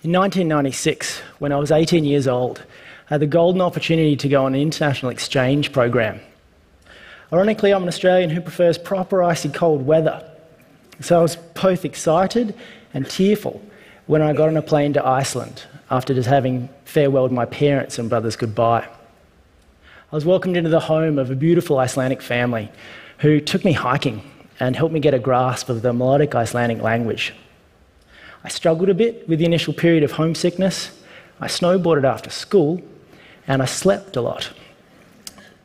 In 1996, when I was 18 years old, I had the golden opportunity to go on an international exchange program. Ironically, I'm an Australian who prefers proper icy cold weather. So I was both excited and tearful when I got on a plane to Iceland after just having farewelled my parents and brothers goodbye. I was welcomed into the home of a beautiful Icelandic family who took me hiking and helped me get a grasp of the melodic Icelandic language. I struggled a bit with the initial period of homesickness. I snowboarded after school, and I slept a lot.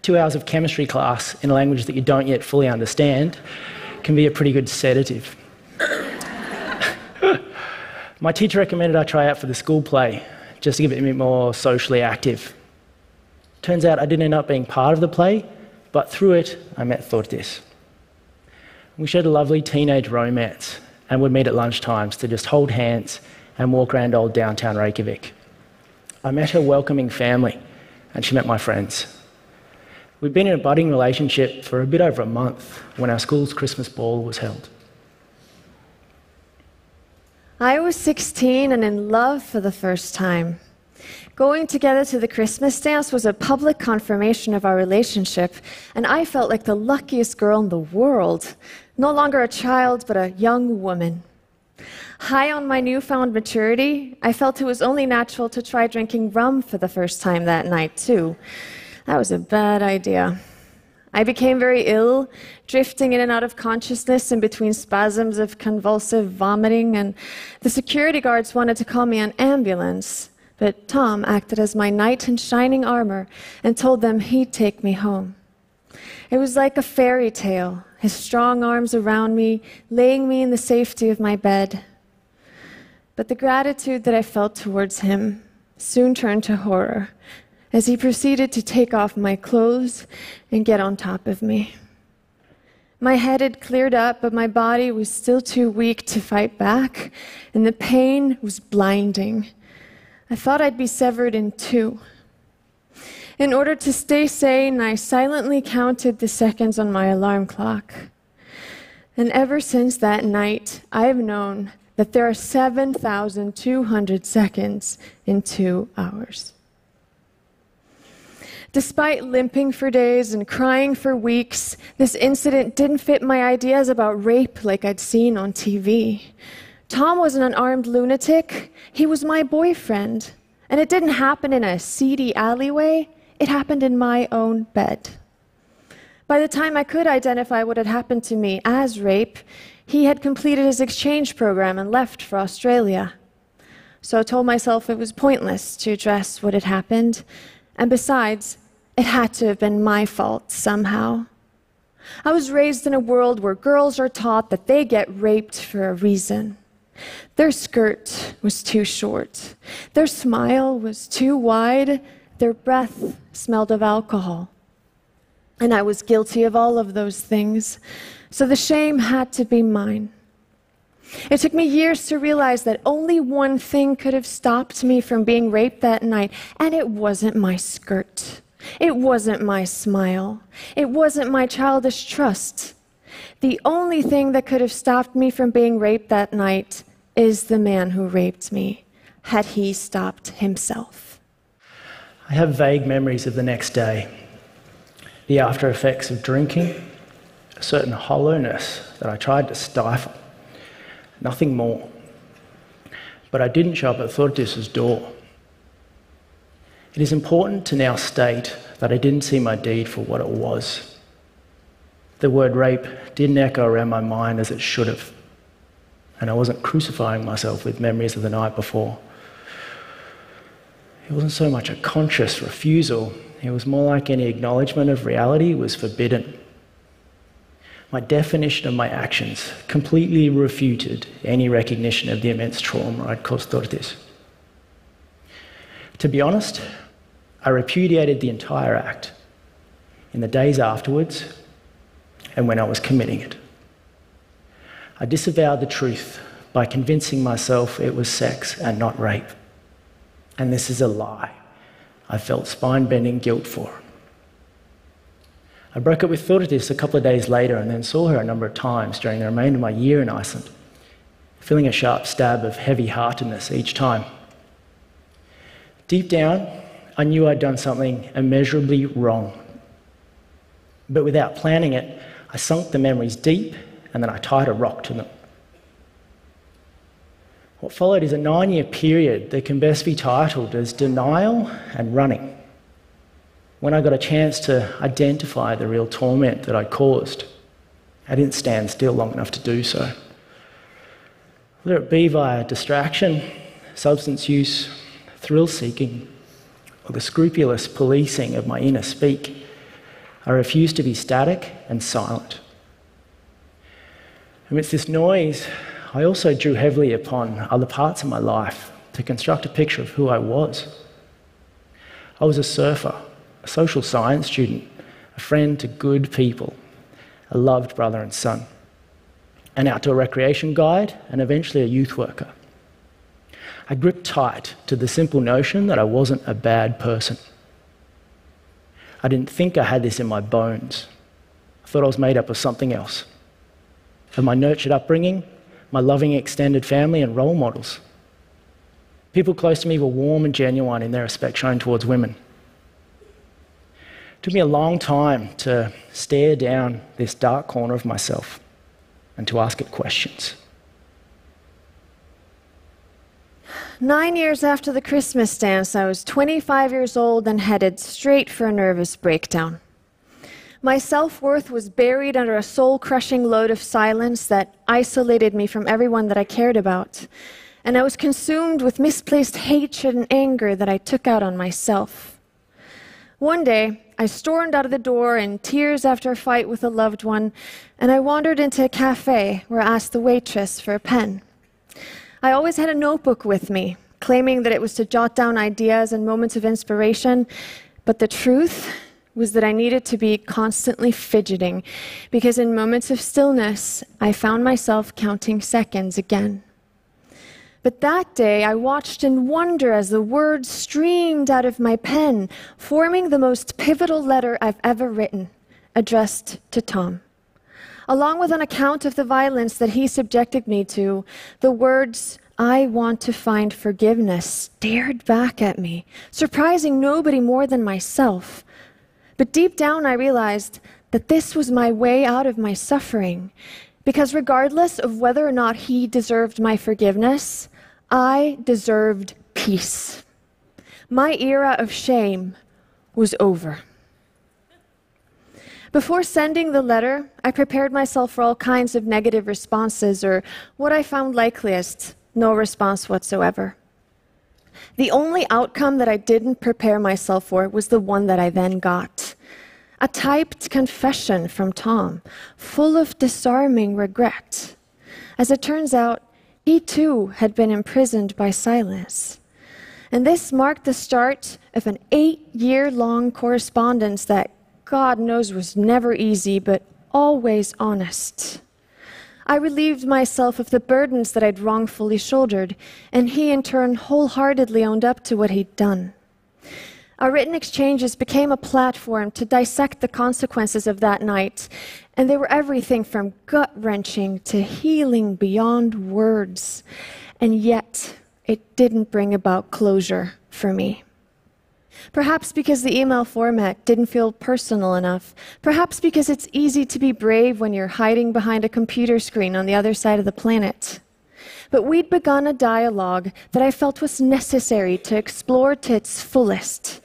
2 hours of chemistry class in a language that you don't yet fully understand can be a pretty good sedative. My teacher recommended I try out for the school play, just to get a bit more socially active. Turns out I didn't end up being part of the play, but through it, I met Thordis. We shared a lovely teenage romance, and would meet at lunchtimes to just hold hands and walk around old downtown Reykjavik. I met her welcoming family, and she met my friends. We'd been in a budding relationship for a bit over a month when our school's Christmas ball was held. I was 16 and in love for the first time. Going together to the Christmas dance was a public confirmation of our relationship, and I felt like the luckiest girl in the world. No longer a child, but a young woman. High on my newfound maturity, I felt it was only natural to try drinking rum for the first time that night, too. That was a bad idea. I became very ill, drifting in and out of consciousness in between spasms of convulsive vomiting, and the security guards wanted to call me an ambulance. But Tom acted as my knight in shining armor and told them he'd take me home. It was like a fairy tale, his strong arms around me, laying me in the safety of my bed. But the gratitude that I felt towards him soon turned to horror as he proceeded to take off my clothes and get on top of me. My head had cleared up, but my body was still too weak to fight back, and the pain was blinding. I thought I'd be severed in two. In order to stay sane, I silently counted the seconds on my alarm clock. And ever since that night, I have known that there are 7,200 seconds in 2 hours. Despite limping for days and crying for weeks, this incident didn't fit my ideas about rape like I'd seen on TV. Tom wasn't an armed lunatic. He was my boyfriend. And it didn't happen in a seedy alleyway. It happened in my own bed. By the time I could identify what had happened to me as rape, he had completed his exchange program and left for Australia. So I told myself it was pointless to address what had happened. And besides, it had to have been my fault somehow. I was raised in a world where girls are taught that they get raped for a reason. Their skirt was too short. Their smile was too wide. Their breath smelled of alcohol. And I was guilty of all of those things, so the shame had to be mine. It took me years to realize that only one thing could have stopped me from being raped that night, and it wasn't my skirt. It wasn't my smile. It wasn't my childish trust. The only thing that could have stopped me from being raped that night is the man who raped me, had he stopped himself. I have vague memories of the next day, the after effects of drinking, a certain hollowness that I tried to stifle, nothing more. But I didn't show up at Thordis' door. It is important to now state that I didn't see my deed for what it was. The word rape didn't echo around my mind as it should have, and I wasn't crucifying myself with memories of the night before. It wasn't so much a conscious refusal, it was more like any acknowledgement of reality was forbidden. My definition of my actions completely refuted any recognition of the immense trauma I'd caused Thordis. To be honest, I repudiated the entire act in the days afterwards and when I was committing it. I disavowed the truth by convincing myself it was sex and not rape. And this is a lie I felt spine-bending guilt for. I broke up with Thordis a couple of days later and then saw her a number of times during the remainder of my year in Iceland, feeling a sharp stab of heavy-heartedness each time. Deep down, I knew I'd done something immeasurably wrong. But without planning it, I sunk the memories deep and then I tied a rock to them. What followed is a 9-year period that can best be titled as denial and running, when I got a chance to identify the real torment that I'd caused. I didn't stand still long enough to do so. Whether it be via distraction, substance use, thrill-seeking, or the scrupulous policing of my inner speak, I refused to be static and silent. Amidst this noise, I also drew heavily upon other parts of my life to construct a picture of who I was. I was a surfer, a social science student, a friend to good people, a loved brother and son, an outdoor recreation guide, and eventually a youth worker. I gripped tight to the simple notion that I wasn't a bad person. I didn't think I had this in my bones. I thought I was made up of something else, of my nurtured upbringing, my loving extended family and role models. People close to me were warm and genuine in their respect shown towards women. It took me a long time to stare down this dark corner of myself and to ask it questions. 9 years after the Christmas dance, I was 25 years old and headed straight for a nervous breakdown. My self-worth was buried under a soul-crushing load of silence that isolated me from everyone that I cared about, and I was consumed with misplaced hatred and anger that I took out on myself. One day, I stormed out of the door in tears after a fight with a loved one, and I wandered into a cafe where I asked the waitress for a pen. I always had a notebook with me, claiming that it was to jot down ideas and moments of inspiration, but the truth was that I needed to be constantly fidgeting, because in moments of stillness, I found myself counting seconds again. But that day, I watched in wonder as the words streamed out of my pen, forming the most pivotal letter I've ever written, addressed to Tom. Along with an account of the violence that he subjected me to, the words, "I want to find forgiveness," stared back at me, surprising nobody more than myself. But deep down, I realized that this was my way out of my suffering, because regardless of whether or not he deserved my forgiveness, I deserved peace. My era of shame was over. Before sending the letter, I prepared myself for all kinds of negative responses, or what I found likeliest, no response whatsoever. The only outcome that I didn't prepare myself for was the one that I then got. A typed confession from Tom, full of disarming regret. As it turns out, he too had been imprisoned by silence. And this marked the start of an 8-year-long correspondence that God knows was never easy, but always honest. I relieved myself of the burdens that I'd wrongfully shouldered, and he in turn wholeheartedly owned up to what he'd done. Our written exchanges became a platform to dissect the consequences of that night, and they were everything from gut-wrenching to healing beyond words. And yet, it didn't bring about closure for me. Perhaps because the email format didn't feel personal enough. Perhaps because it's easy to be brave when you're hiding behind a computer screen on the other side of the planet. But we'd begun a dialogue that I felt was necessary to explore to its fullest.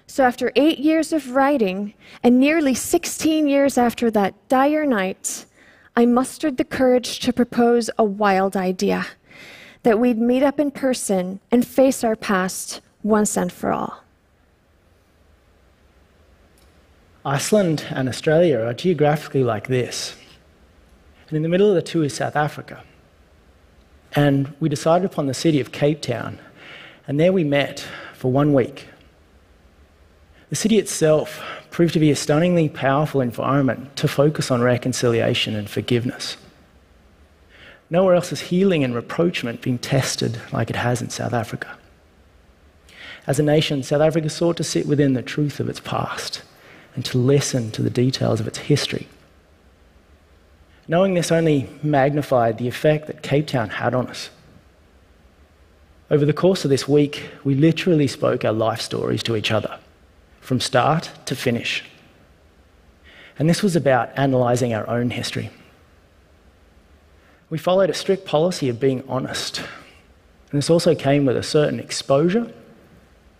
So after 8 years of writing, and nearly 16 years after that dire night, I mustered the courage to propose a wild idea, that we'd meet up in person and face our past once and for all. Iceland and Australia are geographically like this. And in the middle of the two is South Africa. And we decided upon the city of Cape Town, and there we met for 1 week. The city itself proved to be a stunningly powerful environment to focus on reconciliation and forgiveness. Nowhere else is healing and rapprochement being tested like it has in South Africa. As a nation, South Africa sought to sit within the truth of its past and to listen to the details of its history. Knowing this only magnified the effect that Cape Town had on us. Over the course of this week, we literally spoke our life stories to each other, from start to finish. And this was about analysing our own history. We followed a strict policy of being honest. And this also came with a certain exposure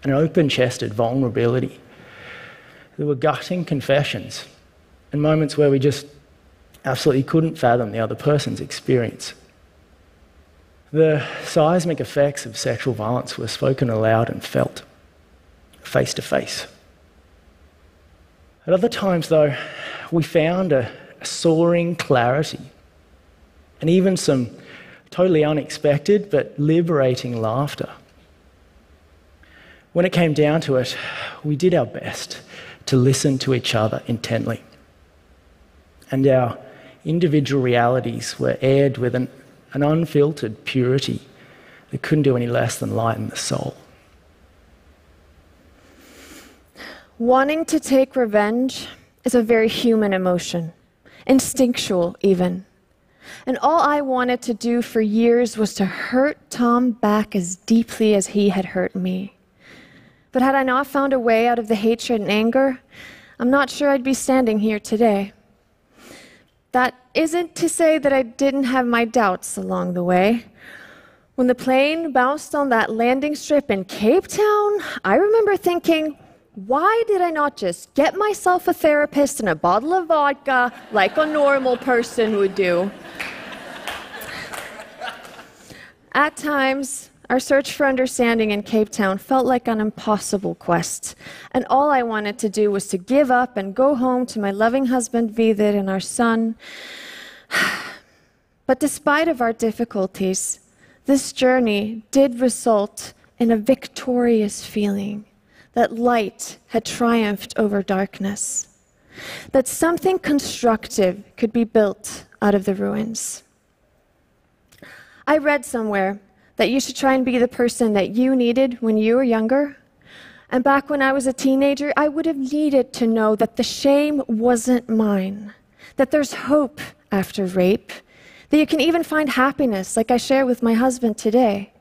and an open-chested vulnerability. There were gutting confessions and moments where we just absolutely couldn't fathom the other person's experience. The seismic effects of sexual violence were spoken aloud and felt, face to face. At other times, though, we found a soaring clarity and even some totally unexpected but liberating laughter. When it came down to it, we did our best to listen to each other intently. And our individual realities were aired with an unfiltered purity that couldn't do any less than lighten the soul. Wanting to take revenge is a very human emotion, instinctual even. And all I wanted to do for years was to hurt Tom back as deeply as he had hurt me. But had I not found a way out of the hatred and anger, I'm not sure I'd be standing here today. That isn't to say that I didn't have my doubts along the way. When the plane bounced on that landing strip in Cape Town, I remember thinking, why did I not just get myself a therapist and a bottle of vodka like a normal person would do? At times, our search for understanding in Cape Town felt like an impossible quest, and all I wanted to do was to give up and go home to my loving husband Vidit and our son. But despite of our difficulties, this journey did result in a victorious feeling that light had triumphed over darkness, that something constructive could be built out of the ruins. I read somewhere that you should try and be the person that you needed when you were younger. And back when I was a teenager, I would have needed to know that the shame wasn't mine, that there's hope after rape, that you can even find happiness like I share with my husband today.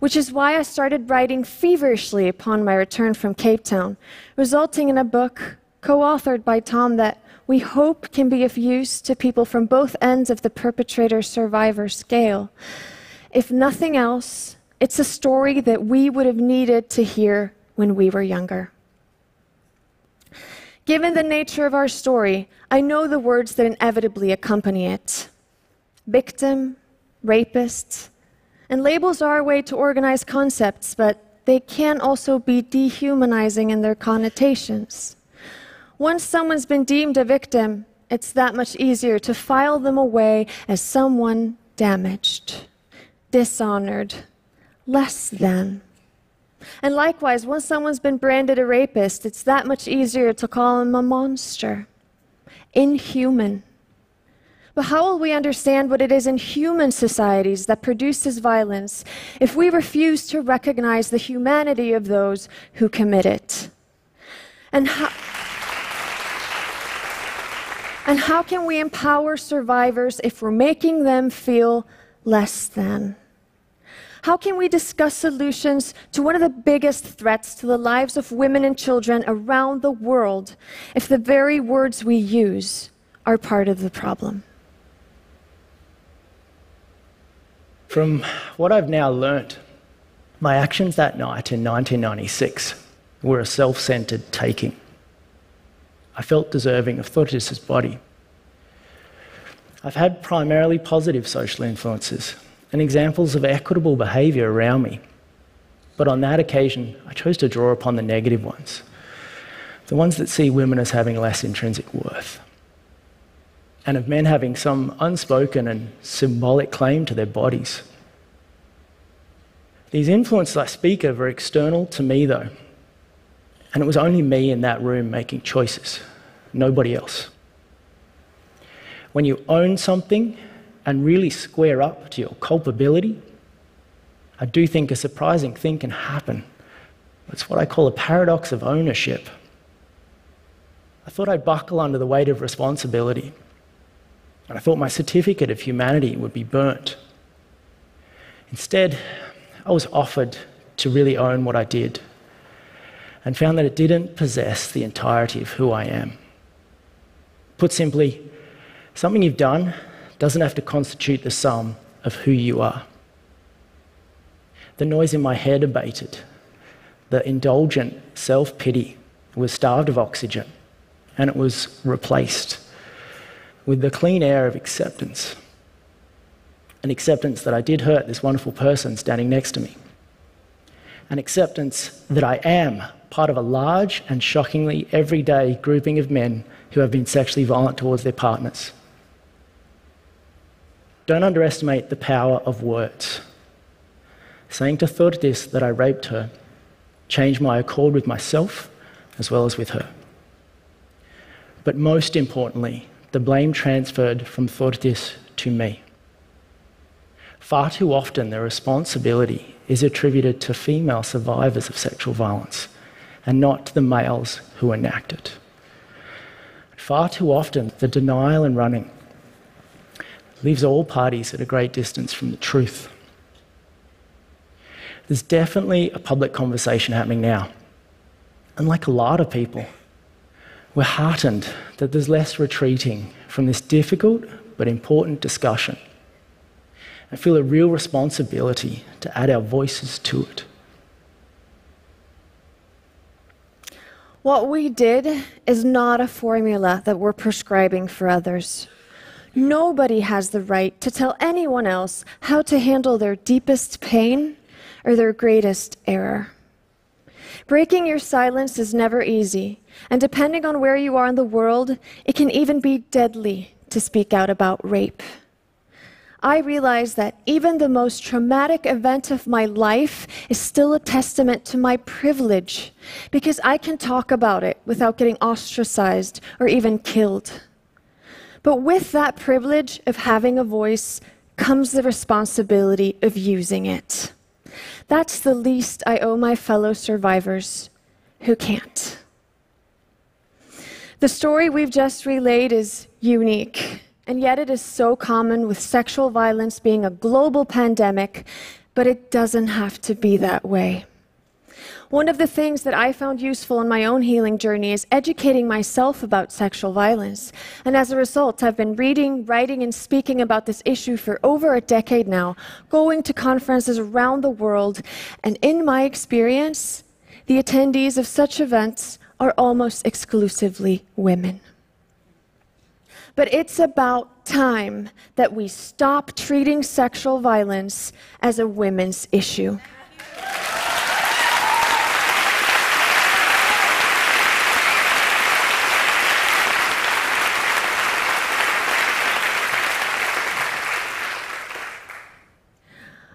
Which is why I started writing feverishly upon my return from Cape Town, resulting in a book co-authored by Tom that we hope can be of use to people from both ends of the perpetrator-survivor scale. If nothing else, it's a story that we would have needed to hear when we were younger. Given the nature of our story, I know the words that inevitably accompany it. Victim, rapist, and labels are a way to organize concepts, but they can also be dehumanizing in their connotations. Once someone's been deemed a victim, it's that much easier to file them away as someone damaged, dishonored, less than. And likewise, once someone's been branded a rapist, it's that much easier to call him a monster, inhuman. But how will we understand what it is in human societies that produce this violence if we refuse to recognize the humanity of those who commit it? And how can we empower survivors if we're making them feel less than? How can we discuss solutions to one of the biggest threats to the lives of women and children around the world if the very words we use are part of the problem? From what I've now learnt, my actions that night in 1996 were a self-centered taking. I felt deserving of Thordis' body. I've had primarily positive social influences and examples of equitable behaviour around me. But on that occasion, I chose to draw upon the negative ones, the ones that see women as having less intrinsic worth, and of men having some unspoken and symbolic claim to their bodies. These influences I speak of are external to me, though, and it was only me in that room making choices, nobody else. When you own something and really square up to your culpability, I do think a surprising thing can happen. It's what I call a paradox of ownership. I thought I'd buckle under the weight of responsibility, and I thought my certificate of humanity would be burnt. Instead, I was offered to really own what I did and found that it didn't possess the entirety of who I am. Put simply, something you've done doesn't have to constitute the sum of who you are. The noise in my head abated. The indulgent self-pity was starved of oxygen, and it was replaced with the clean air of acceptance. An acceptance that I did hurt this wonderful person standing next to me. An acceptance that I am part of a large and shockingly everyday grouping of men who have been sexually violent towards their partners. Don't underestimate the power of words. Saying to Thordis that I raped her changed my accord with myself as well as with her. But most importantly, the blame transferred from Thordis to me. Far too often, the responsibility is attributed to female survivors of sexual violence and not to the males who enact it. Far too often, the denial and running leaves all parties at a great distance from the truth. There's definitely a public conversation happening now. And like a lot of people, we're heartened that there's less retreating from this difficult but important discussion. I feel a real responsibility to add our voices to it. What we did is not a formula that we're prescribing for others. Nobody has the right to tell anyone else how to handle their deepest pain or their greatest error. Breaking your silence is never easy, and depending on where you are in the world, it can even be deadly to speak out about rape. I realize that even the most traumatic event of my life is still a testament to my privilege, because I can talk about it without getting ostracized or even killed. But with that privilege of having a voice comes the responsibility of using it. That's the least I owe my fellow survivors who can't. The story we've just relayed is unique, and yet it is so common, with sexual violence being a global pandemic, but it doesn't have to be that way. One of the things that I found useful in my own healing journey is educating myself about sexual violence. And as a result, I've been reading, writing, and speaking about this issue for over a decade now, going to conferences around the world. And in my experience, the attendees of such events are almost exclusively women. But it's about time that we stop treating sexual violence as a women's issue.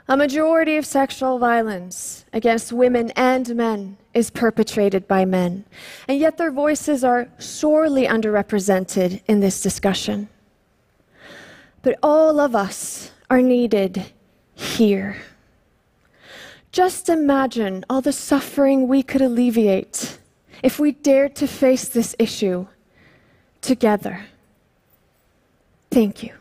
A majority of sexual violence against women and men is perpetrated by men, and yet their voices are sorely underrepresented in this discussion. But all of us are needed here. Just imagine all the suffering we could alleviate if we dared to face this issue together. Thank you.